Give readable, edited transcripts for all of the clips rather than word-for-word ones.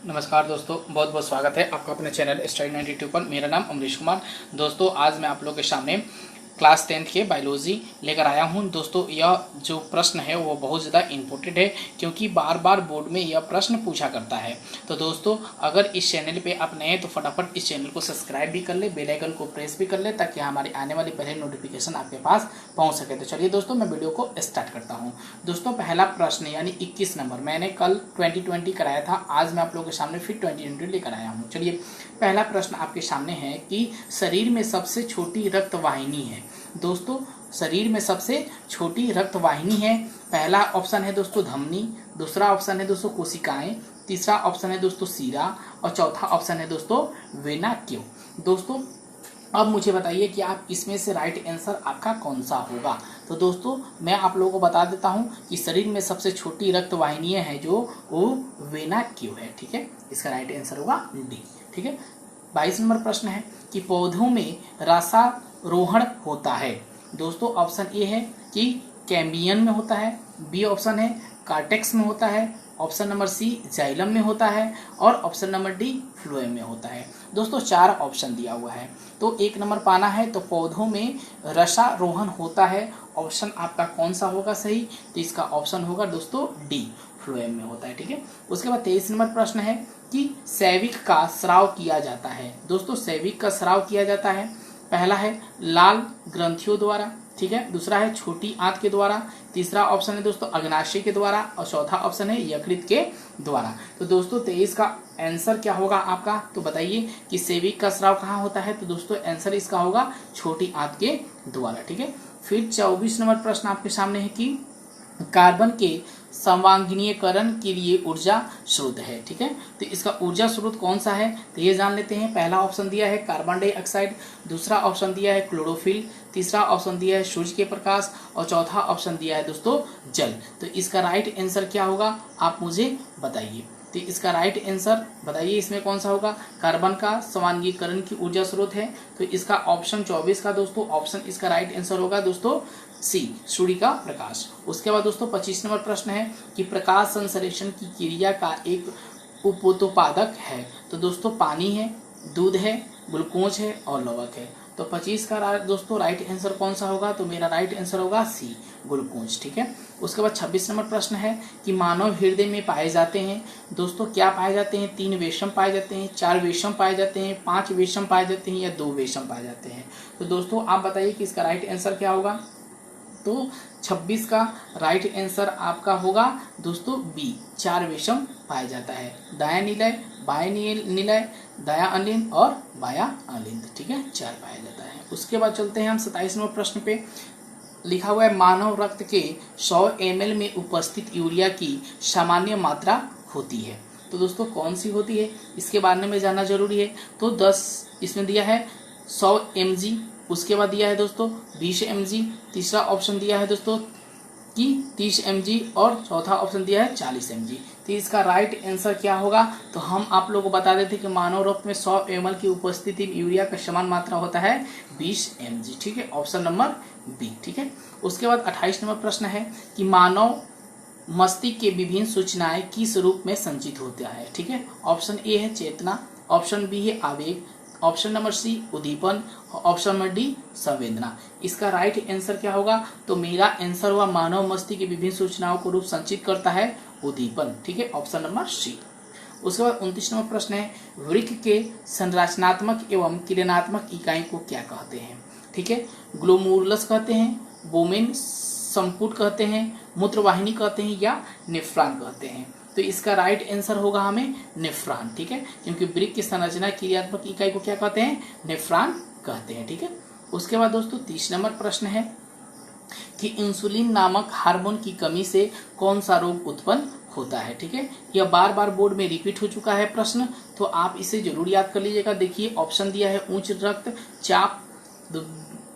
नमस्कार दोस्तों, बहुत बहुत स्वागत है आपका अपने चैनल स्टडी 92 पर। मेरा नाम अमरीश कुमार। दोस्तों, आज मैं आप लोगों के सामने क्लास 10th के बायोलॉजी लेकर आया हूं। दोस्तों, यह जो प्रश्न है वो बहुत ज़्यादा इम्पोर्टेंट है, क्योंकि बार बार बोर्ड में यह प्रश्न पूछा करता है। तो दोस्तों, अगर इस चैनल पे आप नए हैं तो फटाफट इस चैनल को सब्सक्राइब भी कर ले, बेल आइकन को प्रेस भी कर ले, ताकि हमारी आने वाली पहले नोटिफिकेशन आपके पास पहुँच सके। तो चलिए दोस्तों, मैं वीडियो को स्टार्ट करता हूँ। दोस्तों, पहला प्रश्न यानी 21 नंबर, मैंने कल 2020 कराया था, आज मैं आप लोगों के सामने फिर 2020 लेकर आया हूँ। चलिए, पहला प्रश्न आपके सामने है कि शरीर में सबसे छोटी रक्त वाहिनी है। दोस्तों, शरीर में सबसे छोटी रक्त वाहिनी है। पहला ऑप्शन है दोस्तों धमनी, दूसरा ऑप्शन है दोस्तों कोशिकाएं, तीसरा ऑप्शन है दोस्तों सीरा और चौथा ऑप्शन है दोस्तों वेना क्यों। दोस्तों, अब मुझे बताइए कि आप इसमें से राइट आंसर आपका कौन सा होगा। तो दोस्तों, मैं आप लोगों को बता देता हूं कि शरीर में सबसे छोटी रक्त वाहिनियां हैं जो वो वेना क्यों है। ठीक है, इसका राइट आंसर होगा डी। ठीक है, 22 नंबर प्रश्न है कि पौधों में रसारोहण होता है। दोस्तों, ऑप्शन ए है कि कैम्बियन में होता है, बी ऑप्शन है कार्टेक्स में होता है, ऑप्शन नंबर सी जाइलम में होता है और ऑप्शन नंबर डी फ्लोएम में होता है। दोस्तों, 4 ऑप्शन दिया हुआ है, तो 1 नंबर पाना है। तो पौधों में रसारोहण होता है, ऑप्शन आपका कौन सा होगा सही? तो इसका ऑप्शन होगा दोस्तों डी, फ्लोएम में होता है। ठीक है, उसके बाद 23 नंबर प्रश्न है कि सैविक का स्राव किया जाता है। दोस्तों, सैविक का स्राव किया जाता है, पहला है लाल ग्रंथियों द्वारा, ठीक है, दूसरा है छोटी आंत के द्वारा, तीसरा ऑप्शन है दोस्तों अग्नाशय के द्वारा और चौथा ऑप्शन है यकृत के द्वारा। तो दोस्तों, 23 का आंसर क्या होगा आपका? तो बताइए कि सैविक का स्राव कहाँ होता है? तो दोस्तों, आंसर इसका होगा छोटी आंत के द्वारा। ठीक है, फिर 24 नंबर प्रश्न आपके सामने है कि कार्बन के सर्वांगीणीकरण के लिए ऊर्जा स्रोत है। ठीक है, तो इसका ऊर्जा स्रोत कौन सा है? तो ये जान लेते हैं। पहला ऑप्शन दिया है कार्बन डाइऑक्साइड, दूसरा ऑप्शन दिया है क्लोरोफिल, तीसरा ऑप्शन दिया है सूर्य के प्रकाश और चौथा ऑप्शन दिया है दोस्तों जल। तो इसका राइट आंसर क्या होगा, आप मुझे बताइए। तो इसका राइट आंसर बताइए, इसमें कौन सा होगा? कार्बन का सर्वांगीकरण की ऊर्जा स्रोत है, तो इसका ऑप्शन 24 का दोस्तों ऑप्शन इसका राइट आंसर होगा दोस्तों सी, सूर्य का प्रकाश। उसके बाद दोस्तों 25 नंबर प्रश्न है कि प्रकाश संश्लेषण की क्रिया का एक उपोत्पादक है। तो दोस्तों, पानी है, दूध है, ग्लूकोज है और लवक है। तो 25 का दोस्तों राइट आंसर कौन सा होगा? तो मेरा राइट आंसर होगा सी, ग्लूकोज। ठीक है, उसके बाद 26 नंबर प्रश्न है कि मानव हृदय में पाए जाते हैं। दोस्तों, क्या पाए जाते हैं? 3 वेशम पाए जाते हैं, 4 वेशम पाए जाते हैं, 5 वेशम पाए जाते हैं या 2 वेशम पाए जाते हैं। तो दोस्तों, आप बताइए कि इसका राइट आंसर क्या होगा। तो 26 का राइट आंसर आपका होगा दोस्तों बी, 4 वेशम पाया जाता है, दाया निलय, बाया निलय, दाया अलिंद और बाया अलिंद। ठीक है, 4 पाया जाता है। उसके बाद चलते हैं हम 27 नंबर प्रश्न पे। लिखा हुआ है मानव रक्त के 100 ml में उपस्थित यूरिया की सामान्य मात्रा होती है। तो दोस्तों, कौन सी होती है इसके बारे में जानना जरूरी है। तो 10 इसमें दिया है 100 mg, उसके बाद दिया है दोस्तों 20 mg, तीसरा ऑप्शन दिया है दोस्तों कि 30 mg और चौथा ऑप्शन दिया है 40 mg। तो इसका राइट आंसर क्या होगा? तो हम आप लोगों को बता देते कि मानव रक्त में 100 ml की उपस्थिति में यूरिया का समान मात्रा होता है 20 mg। ठीक है, ऑप्शन नंबर बी। ठीक है, उसके बाद 28 नंबर प्रश्न है कि मानव मस्तिष्क के विभिन्न सूचनाएं किस रूप में संचित होता है। ठीक है, ऑप्शन ए है चेतना, ऑप्शन बी है आवेग, ऑप्शन नंबर सी उद्दीपन, ऑप्शन नंबर डी संवेदना। इसका राइट आंसर क्या होगा? तो मेरा आंसर हुआ मानव मस्तिष्क की विभिन्न सूचनाओं को रूप संचित करता है उद्दीपन। ठीक है, ऑप्शन नंबर सी। उसके बाद 29 नंबर प्रश्न है वृक्क के संरचनात्मक एवं किरणात्मक इकाई को क्या कहते हैं। ठीक है, ग्लोमुरुलस कहते हैं, बोमेन संपुट कहते हैं, मूत्रवाहिनी कहते हैं या नेफ्रॉन कहते हैं। तो इसका राइट आंसर होगा हमें नेफ्रॉन। ठीक है, क्योंकि वृक्क की संरचना क्रियात्मक इकाई को क्या कहते हैं? नेफ्रॉन कहते हैं। ठीक है, उसके बाद दोस्तों 30 नंबर प्रश्न है कि इंसुलिन नामक हार्मोन की कमी से कौन सा रोग उत्पन्न होता है। ठीक है, यह बार बार बोर्ड में रिपीट हो चुका है प्रश्न, तो आप इसे जरूर याद कर लीजिएगा। देखिए, ऑप्शन दिया है उच्च रक्तचाप,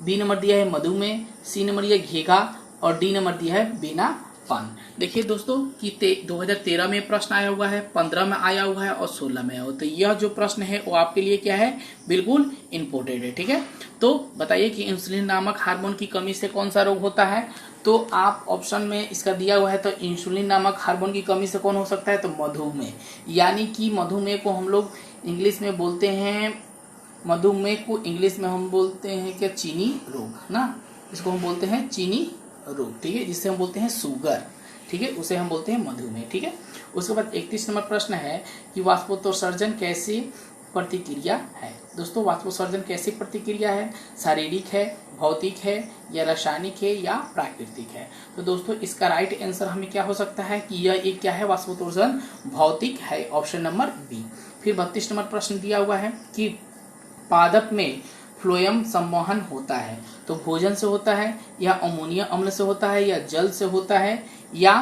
बी नंबर दिया है मधुमेह, सी नंबर दिया घेघा और डी नंबर दिया है बिना पान। देखिए दोस्तों कि 2013 में प्रश्न आया हुआ है, 15 में आया हुआ है और 16 में आया हुआ है। तो यह जो प्रश्न है वो आपके लिए क्या है? बिल्कुल इम्पोर्टेंट है। ठीक है, तो बताइए कि इंसुलिन नामक हार्मोन की कमी से कौन सा रोग होता है। तो आप ऑप्शन में इसका दिया हुआ है, तो इंसुलिन नामक हार्मोन की कमी से कौन हो सकता है, तो मधुमेह। यानी कि मधुमेह को हम लोग इंग्लिश में बोलते हैं, मधुमेह को इंग्लिश में हम बोलते हैं क्या, चीनी रोग ना, इसको हम बोलते हैं चीनी रोग, ठीक है, जिससे हम बोलते हैं शुगर, ठीक है, उसे हम बोलते हैं मधुमेह, ठीक है। उसके बाद 31 नंबर प्रश्न है कि वाष्पोत्सर्जन कैसी प्रतिक्रिया है। दोस्तों वाष्पोत्सर्जन कैसी प्रतिक्रिया है, शारीरिक है, भौतिक है, या रासायनिक है, या प्राकृतिक है। तो दोस्तों इसका राइट आंसर हमें क्या हो सकता है कि यह एक क्या है, वाष्पोत्सर्जन भौतिक है, ऑप्शन नंबर बी। फिर 32 नंबर प्रश्न दिया हुआ है कि पादप में फ्लोएम संवहन होता है, तो भोजन से होता है, या अमोनिया अम्ल से होता है, या जल से होता है, या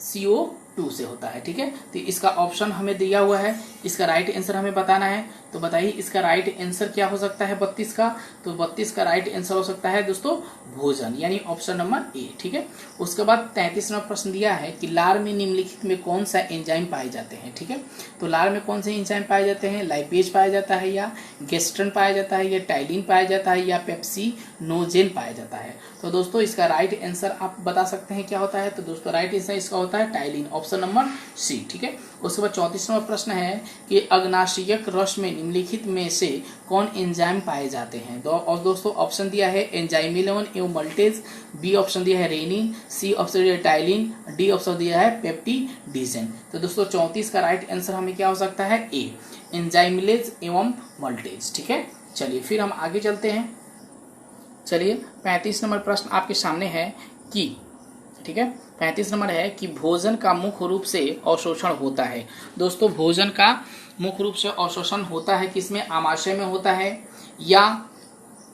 CO2 से होता है, ठीक है। तो इसका ऑप्शन हमें दिया हुआ है, इसका राइट आंसर हमें बताना है। तो बताइए इसका राइट आंसर क्या हो सकता है 32 का, तो 32 का राइट आंसर हो सकता है दोस्तों भोजन, यानी ऑप्शन नंबर ए, ठीक है। उसके बाद 33 नंबर प्रश्न दिया है कि लार में निम्नलिखित में कौन सा एंजाइम पाए जाते हैं, ठीक है। तो लार में कौन से एंजाइम पाए जाते हैं, लाइपेज पाया जाता है, या गेस्ट्रन पाया जाता है, या टाइलिन पाया जाता है, या पेप्सिनोजेन पाया जाता है। तो दोस्तों इसका राइट आंसर आप बता सकते हैं क्या होता है, तो दोस्तों राइट आंसर इसका होता है टाइलिन, ऑप्शन नंबर सी, ठीक है। उसके बाद 34 नंबर प्रश्न है कि अग्नाशयक रस में निम्नलिखित में से कौन एंजाइम पाए जाते हैं। और दोस्तों ऑप्शन दिया है एंजाइमिलोन एवं मल्टेज, बी ऑप्शन दिया है रेनिन, सी ऑप्शन दिया है टाइलिन, डी ऑप्शन दिया है पेप्टिडिजन। तो दोस्तों 34 का राइट आंसर हमें क्या हो सकता है, ए, एंजाइमिलेज एवं मल्टेज, ठीक है। चलिए फिर हम आगे चलते हैं। चलिए 35 नंबर प्रश्न आपके सामने है कि, ठीक है, 35 नंबर है कि भोजन का मुख्य रूप से अवशोषण होता है। दोस्तों भोजन का मुख्य रूप से अवशोषण होता है किसमें, आमाशय में होता है, या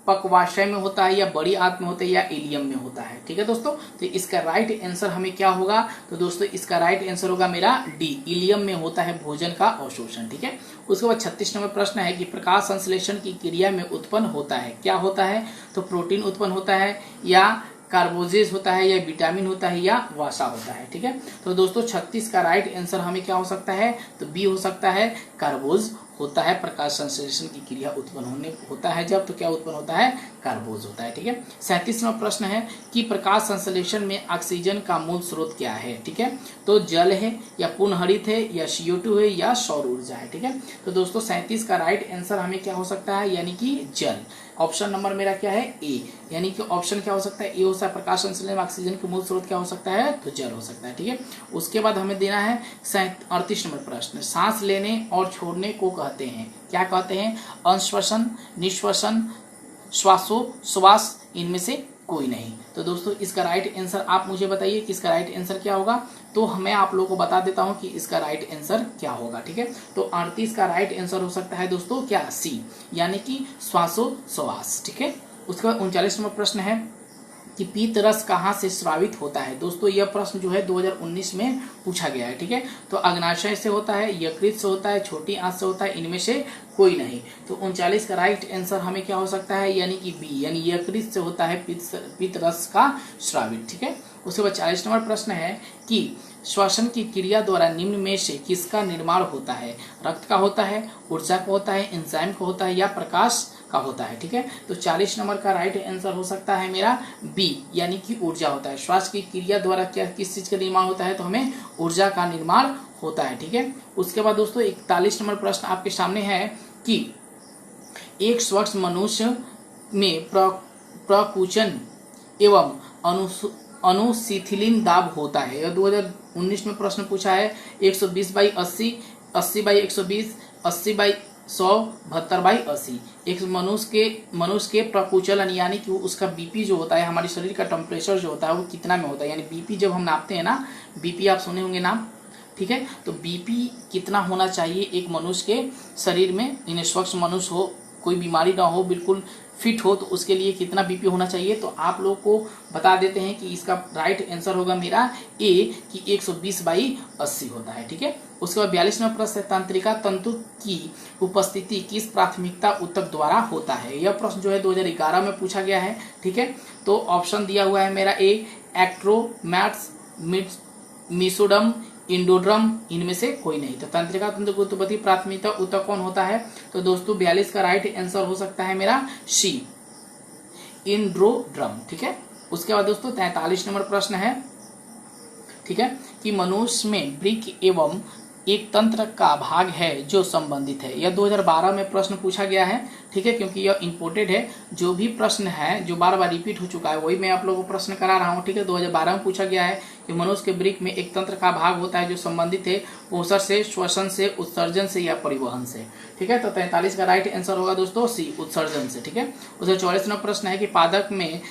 पक्वाशय में होता है, या बड़ी आंत में होता है, या इलियम में होता है, ठीक है दोस्तों। तो इसका राइट आंसर हमें क्या होगा, तो दोस्तों इसका राइट आंसर होगा मेरा डी, इलियम में होता है भोजन का अवशोषण, ठीक है। उसके बाद 36 नंबर प्रश्न है कि प्रकाश संश्लेषण की क्रिया में उत्पन्न होता है, क्या होता है, तो प्रोटीन उत्पन्न होता है, या कार्बोजेज होता है, या विटामिन होता है, या वसा होता है, ठीक है। तो दोस्तों 36 का राइट आंसर हमें क्या हो सकता है, तो बी हो सकता है, कार्बोज होता है। प्रकाश संश्लेषण की क्रिया उत्पन्न होता है जब, तो क्या उत्पन्न होता है, कार्बोज होता है, ठीक है। 37वां प्रश्न है कि प्रकाश संश्लेषण में ऑक्सीजन का मूल स्रोत क्या है, ठीक है। तो जल है, या पुनः है, या CO2 है, या सौर ऊर्जा है, ठीक है। तो दोस्तों 37 का राइट आंसर हमें क्या हो सकता है, यानी कि जल, ऑप्शन नंबर मेरा क्या है, ए, यानी कि ऑप्शन क्या हो सकता है, ए हो सकता है। प्रकाश संश्लेषण में ऑक्सीजन का मूल स्रोत क्या हो सकता है, तो जल हो सकता है, ठीक है। उसके बाद हमें देना है 38 नंबर प्रश्न, सांस लेने और छोड़ने को कहते हैं, क्या कहते हैं, अंश्वसन, निश्वसन, श्वासोश्वास, इनमें से कोई नहीं। तो दोस्तों इसका राइट आंसर आप मुझे बताइए कि इसका राइट आंसर क्या होगा, तो मैं आप लोगों को बता देता हूं कि इसका राइट आंसर क्या होगा, ठीक है। तो 38 का राइट आंसर हो सकता है दोस्तों क्या, सी, यानी कि श्वासोश्वास, ठीक है। उसके बाद 39 नंबर प्रश्न है कि पीत रस कहाँ से स्रावित होता है। दोस्तों यह प्रश्न जो है 2019 में पूछा गया है, ठीक है। तो अग्नाशय से होता है, यकृत से होता है, छोटी आंत से होता है, इनमें से कोई नहीं। तो 39 का राइट आंसर हमें क्या हो सकता है, यानी कि बी, यानी यकृत से होता है पीत रस का स्रावित, ठीक है। उसके बाद 40 नंबर प्रश्न है कि श्वसन की क्रिया द्वारा निम्न में से किसका निर्माण होता है, रक्त का होता है, ऊर्जा का होता है, एंजाइम का होता है, या प्रकाश का होता है, ठीक है। तो 40 नंबर का राइट आंसर हो सकता है मेरा बी, यानी कि ऊर्जा होता है। श्वास की क्रिया द्वारा क्या किस चीज का निर्माण होता है, तो हमें ऊर्जा का निर्माण होता है, ठीक है। उसके बाद दोस्तों 41 नंबर प्रश्न आपके सामने है कि एक स्वस्थ मनुष्य में प्रकुचन एवं अनुशिथिलीन दाब होता है। यह 2019 में प्रश्न पूछा है, 120/80, 80/120, 80/100, 72/80। एक मनुष्य के प्रकुचलन यानी कि उसका बीपी जो होता है, हमारे शरीर का टेम्परेचर जो होता है वो कितना में होता है, यानी बीपी जब हम नापते हैं ना, बीपी आप सुने होंगे नाम, ठीक है। तो बीपी कितना होना चाहिए एक मनुष्य के शरीर में, यानी स्वस्थ मनुष्य हो, कोई बीमारी ना हो, बिल्कुल फिट हो, तो उसके लिए कितना बीपी होना चाहिए। तो आप लोग को बता देते हैं कि इसका राइट आंसर होगा मेरा ए, कि 120/80 होता है, ठीक है। उसके बाद 42वां प्रश्न, तंत्रिका तंतु की उपस्थिति किस प्राथमिकता ऊतक द्वारा होता है। यह प्रश्न जो है 2011 में पूछा गया है, ठीक है। तो ऑप्शन दिया हुआ है मेरा ए, एक्ट्रोमैट्स, मिसोडम, इंडोड्रम, इनमें से कोई नहीं। तो तंत्रिका तंतु की उत्पत्ति प्राथमिकता ऊतक कौन होता है, तो दोस्तों 42 का राइट आंसर हो सकता है मेरा सी, इंडोड्रम, ठीक है। उसके बाद दोस्तों 43 नंबर प्रश्न है, ठीक है, कि मनुष्य में वृक्क एवं एक तंत्र का भाग है जो संबंधित है। यह 2012 में प्रश्न पूछा गया है, ठीक है, क्योंकि यह इंपोर्टेड है। जो भी प्रश्न है जो बार बार रिपीट हो चुका है वही मैं आप लोगों को प्रश्न करा रहा हूँ, ठीक है। 2012 में पूछा गया है कि मनुष्य के वृक्क में एक तंत्र का भाग होता है जो संबंधित है पोषण से, श्वसन से, उत्सर्जन से या परिवहन से, ठीक है। तो 43 का राइट आंसर होगा दोस्तों सी, उत्सर्जन से, ठीक है। उसका 44 नंबर प्रश्न है कि पादप में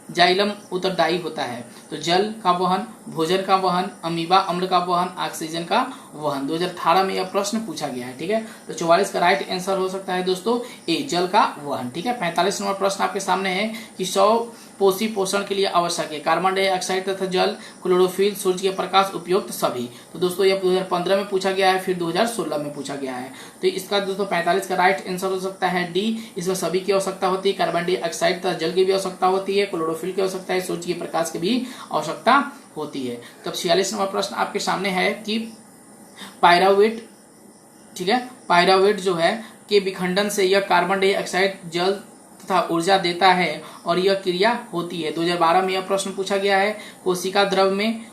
जाइलम उत्तरदायी होता है। तो जल का वहन, भोजन का वहन, अमीबा अम्ल का वहन, ऑक्सीजन का वहन। 2018 में यह प्रश्न पूछा गया है, ठीक है। तो 44 का राइट आंसर हो सकता है दोस्तों ए, जल का वहन, ठीक है। 45 नंबर प्रश्न आपके सामने है कि 100 पोषी पोषण के लिए आवश्यक है कार्बन डाइऑक्साइड तथा जल, क्लोरोफिल, सूर्य के प्रकाश, उपयुक्त सभी। तो दोस्तों यह 2015 में पूछा गया है, फिर 2016 में पूछा गया है। तो इसका दोस्तों 45 का राइट आंसर हो सकता है डी, इसमें सभी की आवश्यकता होती है, कार्बन डाइऑक्साइड तथा जल की भी आवश्यकता होती है, क्लोरोफिल की आवश्यकता है, सूर्य के प्रकाश की भी आवश्यकता होती है। तब 46 नंबर प्रश्न आपके सामने है कि पायरावेट, ठीक है, पायरावेट जो है के विखंडन से यह कार्बन डाइऑक्साइड, जल तथा ऊर्जा देता है और यह क्रिया होती है। 2012 में यह प्रश्न पूछा गया है कोशिका द्रव में,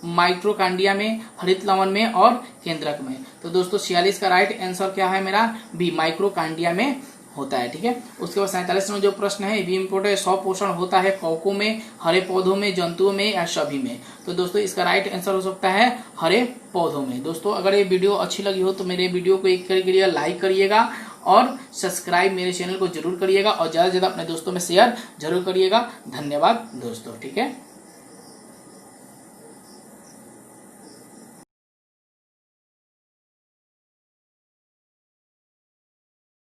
माइक्रोकांडिया में, हरित लवण में और केंद्रक में। तो दोस्तों 46 का राइट आंसर क्या है मेरा बी, माइक्रोकांडिया में होता है, ठीक है। उसके बाद 47 में जो प्रश्न है भी इम्पोर्टेंट, 100 पोषण होता है कवकों में, हरे पौधों में, जंतुओं में या सभी में। तो दोस्तों इसका राइट आंसर हो सकता है हरे पौधों में। दोस्तों अगर ये वीडियो अच्छी लगी हो तो मेरे वीडियो को एक करिएगा, लाइक करिएगा और सब्सक्राइब मेरे चैनल को जरूर करिएगा और ज्यादा से ज्यादा अपने दोस्तों में शेयर जरूर करिएगा। धन्यवाद दोस्तों, ठीक है।